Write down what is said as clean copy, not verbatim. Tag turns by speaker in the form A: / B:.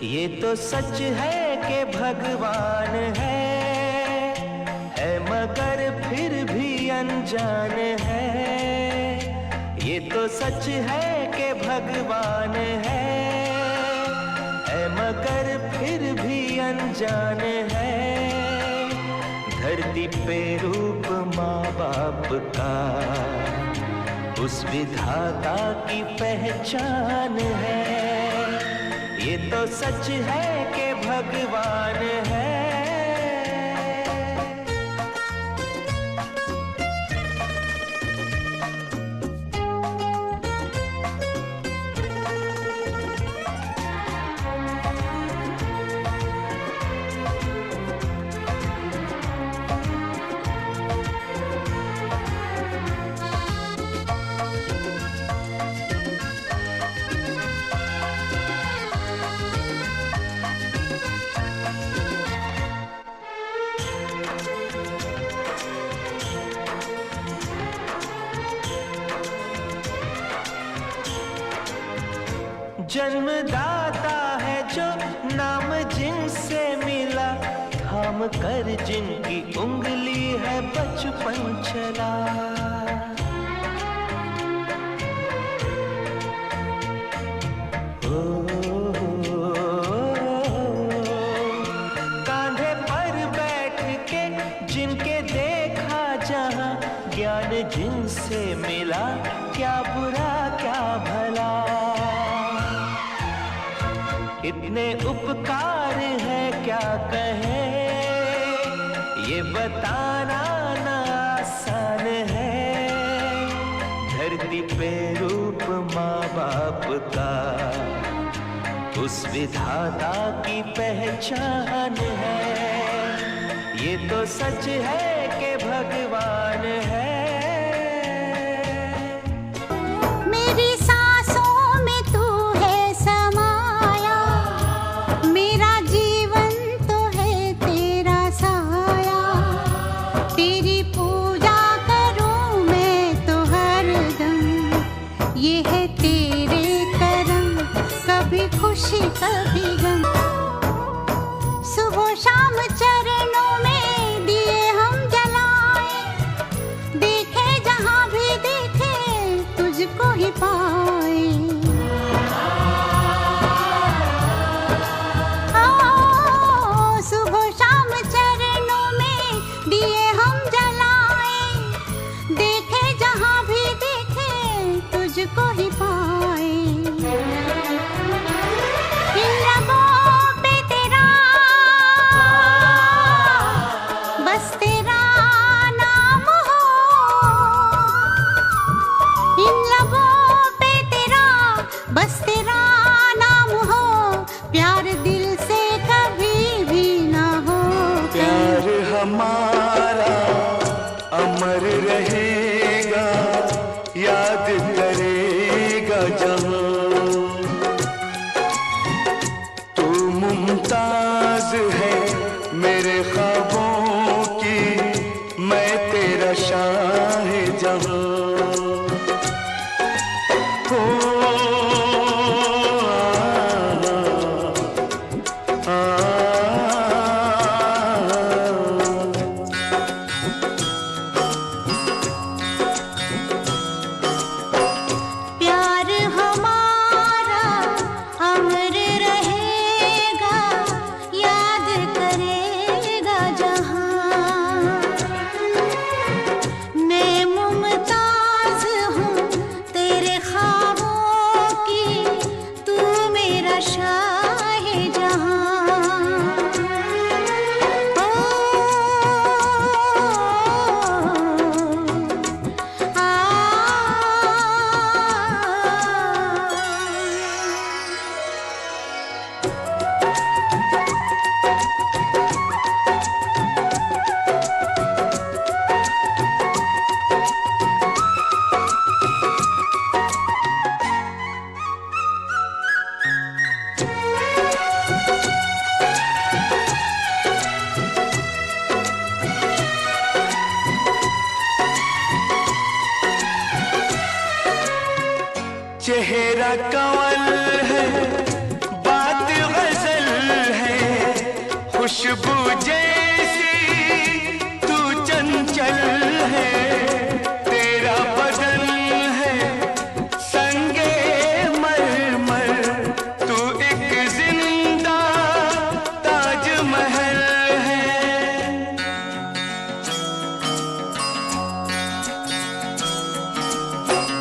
A: ये तो सच है कि भगवान है मगर फिर भी अनजान है। ये तो सच है कि भगवान है मगर फिर भी अनजान है। धरती पे रूप माँ बाप का उस विधाता की पहचान है। ये तो सच है कि भगवान है। जन्मदाता है जो नाम जिनसे मिला, थाम कर जिनकी उंगली है बचपन चला। कांधे पर बैठ के जिनके देखा जहां, ज्ञान जिनसे मिला क्या बुरा क्या भला। इतने उपकार है क्या कहे, ये बताना ना आसान है। धरती पे रूप माँ बाप का उस विधाता की पहचान है। ये तो सच है कि भगवान है।
B: ये है तेरे करम, कभी खुशी कभी गम। सुबह शाम चरणों में दिए हम जलाए, देखे जहां भी देखे तुझको ही पाए। सुबह शाम चरणों में दिए हम जलाए, देखे जहां भी देखे तुझको ही पाए। इन लबों पे तेरा बस तेरा नाम हो, इन लबों पे तेरा बस तेरा नाम हो। प्यार दिल से कभी भी ना हो।
A: प्यार हमारा अमर रहेगा, याद करेगा जहां। तू मुमताज है मेरे ख्वाबों की, मैं तेरा शाहजहां।
B: प्यार हमारा अमर रहेगा, याद करेगा जहां। मैं मुमताज हूँ तेरे ख्वाबों की, तू मेरा शाह।